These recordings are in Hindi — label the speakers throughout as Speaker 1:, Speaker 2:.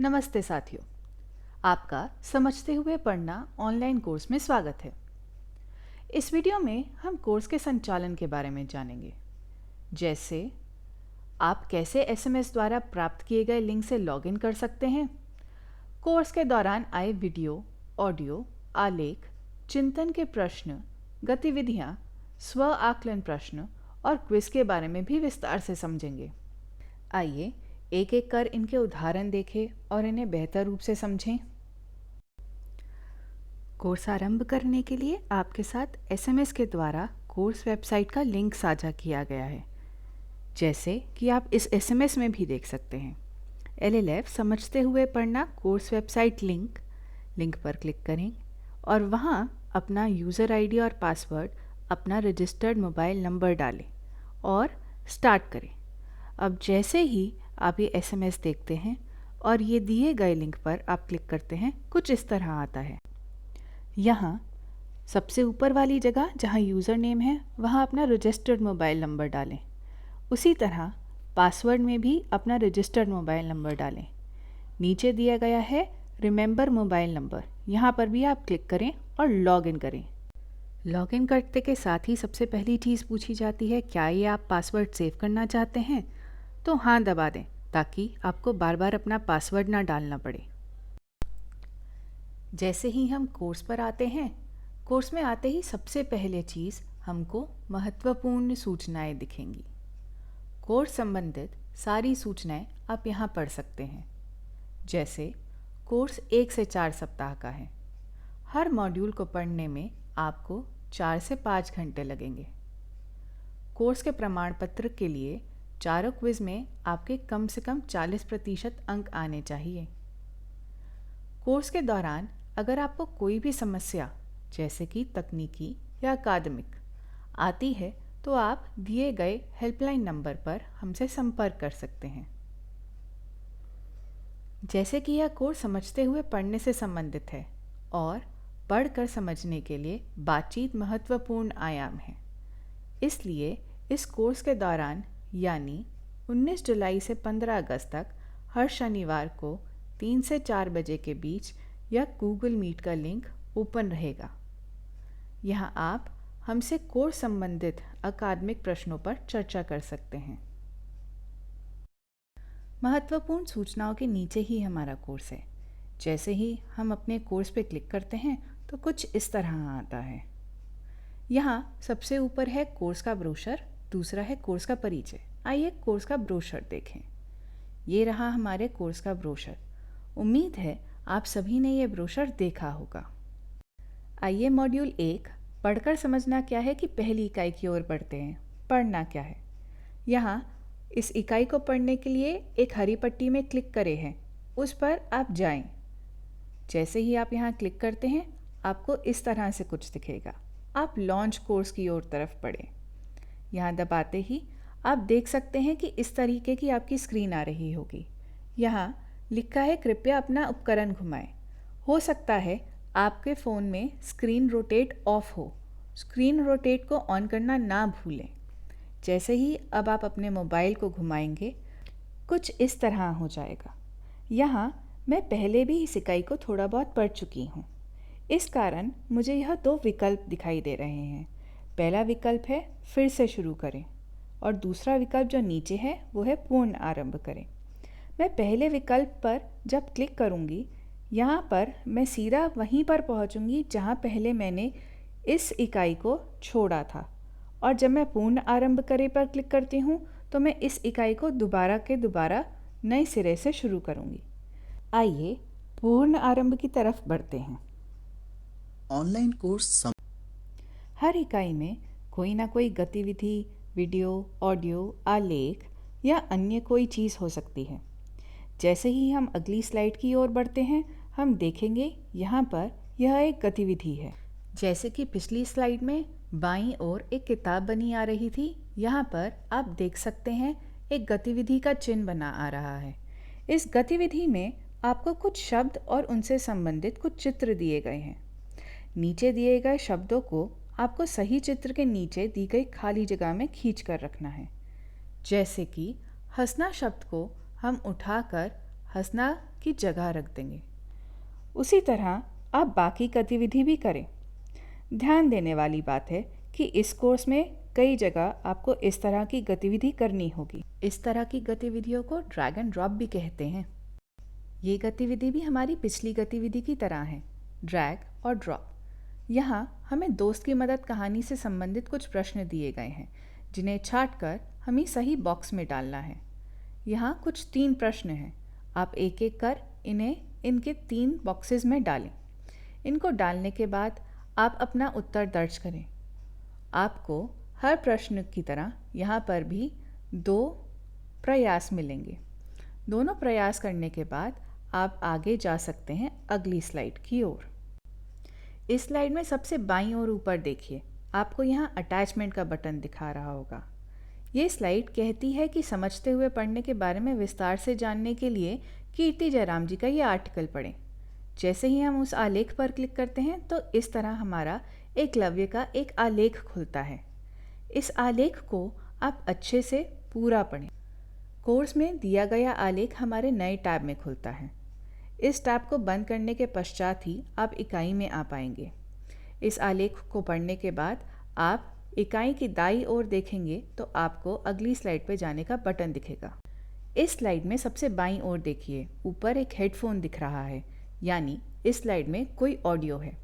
Speaker 1: नमस्ते साथियों, आपका समझते हुए पढ़ना ऑनलाइन कोर्स में स्वागत है। इस वीडियो में हम कोर्स के संचालन के बारे में जानेंगे, जैसे आप कैसे एसएमएस द्वारा प्राप्त किए गए लिंक से लॉगिन कर सकते हैं, कोर्स के दौरान आए वीडियो, ऑडियो, आलेख, चिंतन के प्रश्न, गतिविधियाँ, स्व आकलन प्रश्न और क्विज के बारे में भी विस्तार से समझेंगे। आइए एक एक कर इनके उदाहरण देखें और इन्हें बेहतर रूप से समझें। कोर्स आरंभ करने के लिए आपके साथ एसएमएस के द्वारा कोर्स वेबसाइट का लिंक साझा किया गया है, जैसे कि आप इस एसएमएस में भी देख सकते हैं। एलएलएफ समझते हुए पढ़ना कोर्स वेबसाइट लिंक पर क्लिक करें और वहां अपना यूज़र आईडी और पासवर्ड, अपना रजिस्टर्ड मोबाइल नंबर डालें और स्टार्ट करें। अब जैसे ही आप ये एसएमएस देखते हैं और ये दिए गए लिंक पर आप क्लिक करते हैं, कुछ इस तरह आता है। यहाँ सबसे ऊपर वाली जगह जहाँ यूज़र नेम है वहाँ अपना रजिस्टर्ड मोबाइल नंबर डालें। उसी तरह पासवर्ड में भी अपना रजिस्टर्ड मोबाइल नंबर डालें। नीचे दिया गया है रिमेंबर मोबाइल नंबर, यहाँ पर भी आप क्लिक करें और लॉगिन करें। लॉगिन करते के साथ ही सबसे पहली चीज़ पूछी जाती है, क्या ये आप पासवर्ड सेव करना चाहते हैं? तो हाँ दबा दें ताकि आपको बार बार अपना पासवर्ड ना डालना पड़े। जैसे ही हम कोर्स पर आते हैं, कोर्स में आते ही सबसे पहले चीज़ हमको महत्वपूर्ण सूचनाएं दिखेंगी। कोर्स संबंधित सारी सूचनाएं आप यहाँ पढ़ सकते हैं। जैसे कोर्स 1 से 4 सप्ताह का है। हर मॉड्यूल को पढ़ने में आपको 4 से 5 घंटे लगेंगे। कोर्स के प्रमाण पत्र के लिए चारों क्विज़ में आपके कम से कम 40% अंक आने चाहिए। कोर्स के दौरान अगर आपको कोई भी समस्या जैसे कि तकनीकी या अकादमिक आती है तो आप दिए गए हेल्पलाइन नंबर पर हमसे संपर्क कर सकते हैं। जैसे कि यह कोर्स समझते हुए पढ़ने से संबंधित है और पढ़कर समझने के लिए बातचीत महत्वपूर्ण आयाम है, इसलिए इस कोर्स के दौरान यानी 19 जुलाई से 15 अगस्त तक हर शनिवार को 3 से 4 बजे के बीच यह गूगल मीट का लिंक ओपन रहेगा। यहाँ आप हमसे कोर्स संबंधित अकादमिक प्रश्नों पर चर्चा कर सकते हैं। महत्वपूर्ण सूचनाओं के नीचे ही हमारा कोर्स है। जैसे ही हम अपने कोर्स पे क्लिक करते हैं तो कुछ इस तरह आता है। यहाँ सबसे ऊपर है कोर्स का ब्रोशर, दूसरा है कोर्स का परिचय। आइए कोर्स का ब्रोशर देखें। ये रहा हमारे कोर्स का ब्रोशर। उम्मीद है आप सभी ने ये ब्रोशर देखा होगा। आइए मॉड्यूल 1 पढ़कर समझना क्या है कि पहली इकाई की ओर बढ़ते हैं। पढ़ना क्या है? यहाँ इस इकाई को पढ़ने के लिए एक हरी पट्टी में क्लिक करे हैं, उस पर आप जाएं। जैसे ही आप यहाँ क्लिक करते हैं आपको इस तरह से कुछ दिखेगा। आप लॉन्च कोर्स की ओर तरफ बढ़ें। यहाँ दबाते ही आप देख सकते हैं कि इस तरीके की आपकी स्क्रीन आ रही होगी। यहाँ लिखा है कृपया अपना उपकरण घुमाएं। हो सकता है आपके फ़ोन में स्क्रीन रोटेट ऑफ हो। स्क्रीन रोटेट को ऑन करना ना भूलें। जैसे ही अब आप अपने मोबाइल को घुमाएंगे कुछ इस तरह हो जाएगा। यहाँ मैं पहले भी इस इकाई को थोड़ा बहुत पढ़ चुकी हूँ, इस कारण मुझे यह 2 विकल्प दिखाई दे रहे हैं। पहला विकल्प है फिर से शुरू करें और दूसरा विकल्प जो नीचे है वो है पूर्ण आरंभ करें। मैं पहले विकल्प पर जब क्लिक करूँगी, यहाँ पर मैं सीधा वहीं पर पहुँचूँगी जहाँ पहले मैंने इस इकाई को छोड़ा था, और जब मैं पूर्ण आरंभ करें पर क्लिक करती हूँ तो मैं इस इकाई को दोबारा नए सिरे से शुरू करूँगी। आइए पूर्ण आरंभ की तरफ बढ़ते हैं।
Speaker 2: ऑनलाइन कोर्स
Speaker 1: हर इकाई में कोई ना कोई गतिविधि, वीडियो, ऑडियो, आलेख या अन्य कोई चीज़ हो सकती है। जैसे ही हम अगली स्लाइड की ओर बढ़ते हैं हम देखेंगे यहाँ पर यह एक गतिविधि है। जैसे कि पिछली स्लाइड में बाईं ओर एक किताब बनी आ रही थी, यहाँ पर आप देख सकते हैं एक गतिविधि का चिन्ह बना आ रहा है। इस गतिविधि में आपको कुछ शब्द और उनसे संबंधित कुछ चित्र दिए गए हैं। नीचे दिए गए शब्दों को आपको सही चित्र के नीचे दी गई खाली जगह में खींच कर रखना है। जैसे कि हंसना शब्द को हम उठाकर हंसना की जगह रख देंगे। उसी तरह आप बाकी गतिविधि भी करें। ध्यान देने वाली बात है कि इस कोर्स में कई जगह आपको इस तरह की गतिविधि करनी होगी। इस तरह की गतिविधियों को ड्रैग एंड ड्रॉप भी कहते हैं। ये गतिविधि भी हमारी पिछली गतिविधि की तरह है, ड्रैग और ड्रॉप। यहाँ हमें दोस्त की मदद कहानी से संबंधित कुछ प्रश्न दिए गए हैं, जिन्हें छांटकर हमें सही बॉक्स में डालना है। यहाँ कुछ 3 प्रश्न हैं। आप एक एक कर इन्हें इनके 3 बॉक्सेस में डालें। इनको डालने के बाद आप अपना उत्तर दर्ज करें। आपको हर प्रश्न की तरह यहाँ पर भी 2 प्रयास मिलेंगे। दोनों प्रयास करने के बाद आप आगे जा सकते हैं अगली स्लाइड की ओर। इस स्लाइड में सबसे बाईं ओर ऊपर देखिए, आपको यहाँ अटैचमेंट का बटन दिखा रहा होगा। ये स्लाइड कहती है कि समझते हुए पढ़ने के बारे में विस्तार से जानने के लिए कीर्ति जयराम जी का ये आर्टिकल पढ़ें। जैसे ही हम उस आलेख पर क्लिक करते हैं तो इस तरह हमारा एकलव्य का एक आलेख खुलता है। इस आलेख को आप अच्छे से पूरा पढ़ें। कोर्स में दिया गया आलेख हमारे नए टैब में खुलता है। इस टैब को बंद करने के पश्चात ही आप इकाई में आ पाएंगे। इस आलेख को पढ़ने के बाद आप इकाई की दाईं ओर देखेंगे तो आपको अगली स्लाइड पर जाने का बटन दिखेगा। इस स्लाइड में सबसे बाईं ओर देखिए, ऊपर एक हेडफोन दिख रहा है, यानी इस स्लाइड में कोई ऑडियो है।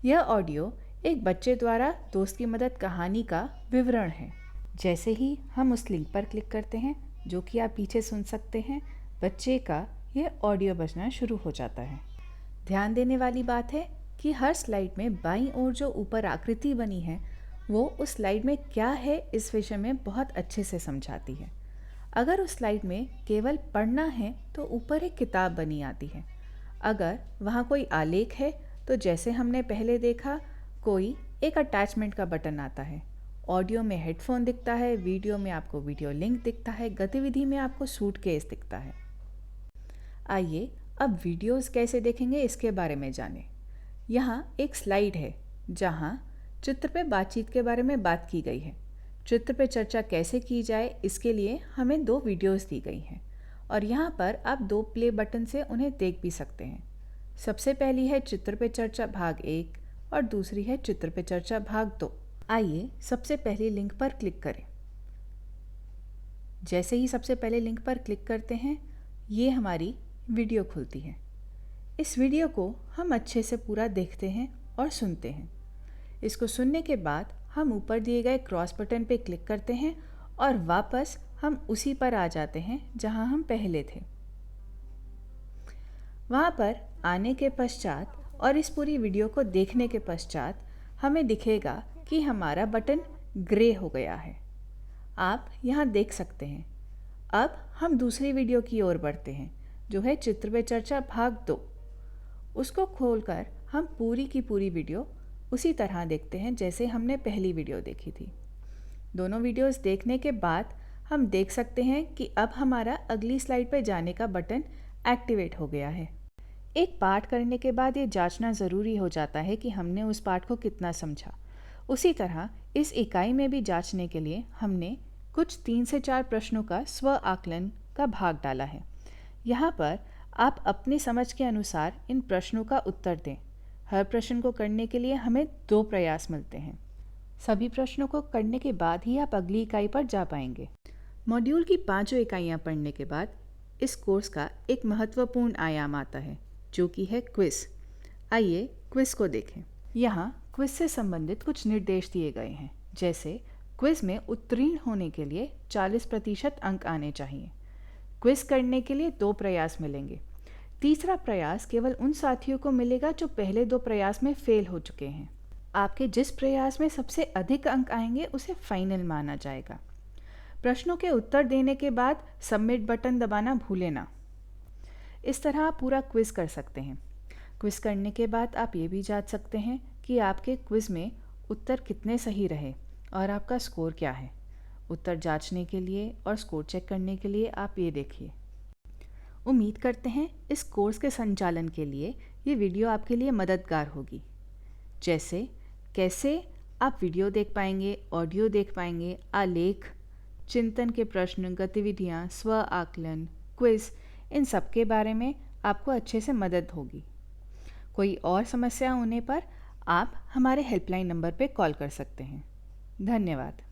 Speaker 1: यह ऑडियो एक बच्चे द्वारा दोस्त की मदद कहानी का विवरण है। जैसे ही हम उस लिंक पर क्लिक करते हैं, जो कि आप पीछे सुन सकते हैं, बच्चे का यह ऑडियो बजना शुरू हो जाता है। ध्यान देने वाली बात है कि हर स्लाइड में बाईं ओर जो ऊपर आकृति बनी है वो उस स्लाइड में क्या है इस विषय में बहुत अच्छे से समझाती है। अगर उस स्लाइड में केवल पढ़ना है तो ऊपर एक किताब बनी आती है। अगर वहाँ कोई आलेख है तो जैसे हमने पहले देखा, कोई एक अटैचमेंट का बटन आता है। ऑडियो में हेडफोन दिखता है, वीडियो में आपको वीडियो लिंक दिखता है, गतिविधि में आपको सूटकेस दिखता है। आइए अब वीडियोस कैसे देखेंगे इसके बारे में जानें। यहाँ एक स्लाइड है जहाँ चित्र पे बातचीत के बारे में बात की गई है। चित्र पे चर्चा कैसे की जाए इसके लिए हमें 2 वीडियोस दी गई हैं और यहाँ पर आप 2 प्ले बटन से उन्हें देख भी सकते हैं। सबसे पहली है चित्र पे चर्चा भाग 1 और दूसरी है चित्र पे चर्चा भाग 2। आइए सबसे पहले लिंक पर क्लिक करें। जैसे ही सबसे पहले लिंक पर क्लिक करते हैं, ये हमारी वीडियो खुलती है। इस वीडियो को हम अच्छे से पूरा देखते हैं और सुनते हैं। इसको सुनने के बाद हम ऊपर दिए गए क्रॉस बटन पे क्लिक करते हैं और वापस हम उसी पर आ जाते हैं जहां हम पहले थे। वहां पर आने के पश्चात और इस पूरी वीडियो को देखने के पश्चात हमें दिखेगा कि हमारा बटन ग्रे हो गया है। आप यहाँ देख सकते हैं। अब हम दूसरी वीडियो की ओर बढ़ते हैं, जो है चित्र पे चर्चा भाग 2। उसको खोलकर हम पूरी की पूरी वीडियो उसी तरह देखते हैं जैसे हमने पहली वीडियो देखी थी। दोनों वीडियोस देखने के बाद हम देख सकते हैं कि अब हमारा अगली स्लाइड पर जाने का बटन एक्टिवेट हो गया है। एक पाठ करने के बाद ये जांचना ज़रूरी हो जाता है कि हमने उस पाठ को कितना समझा। उसी तरह इस इकाई में भी जांचने के लिए हमने कुछ 3 से 4 प्रश्नों का स्व आकलन का भाग डाला है। यहाँ पर आप अपनी समझ के अनुसार इन प्रश्नों का उत्तर दें। हर प्रश्न को करने के लिए हमें 2 प्रयास मिलते हैं। सभी प्रश्नों को करने के बाद ही आप अगली इकाई पर जा पाएंगे। मॉड्यूल की 5 इकाइयाँ पढ़ने के बाद इस कोर्स का एक महत्वपूर्ण आयाम आता है, जो कि है क्विज। आइए क्विज को देखें। यहाँ क्विज से संबंधित कुछ निर्देश दिए गए हैं, जैसे क्विज में उत्तीर्ण होने के लिए 40% अंक आने चाहिए। क्विज करने के लिए 2 प्रयास मिलेंगे। तीसरा प्रयास केवल उन साथियों को मिलेगा जो पहले 2 प्रयास में फेल हो चुके हैं। आपके जिस प्रयास में सबसे अधिक अंक आएंगे उसे फाइनल माना जाएगा। प्रश्नों के उत्तर देने के बाद सबमिट बटन दबाना भूलें ना। इस तरह आप पूरा क्विज कर सकते हैं। क्विज करने के बाद आप ये भी जांच सकते हैं कि आपके क्विज में उत्तर कितने सही रहे और आपका स्कोर क्या है। उत्तर जांचने के लिए और स्कोर चेक करने के लिए आप ये देखिए। उम्मीद करते हैं इस कोर्स के संचालन के लिए ये वीडियो आपके लिए मददगार होगी। जैसे कैसे आप वीडियो देख पाएंगे, ऑडियो देख पाएंगे, आलेख, चिंतन के प्रश्न, गतिविधियाँ, स्व आकलन, क्विज, इन सब के बारे में आपको अच्छे से मदद होगी। कोई और समस्या होने पर आप हमारे हेल्पलाइन नंबर पर कॉल कर सकते हैं। धन्यवाद।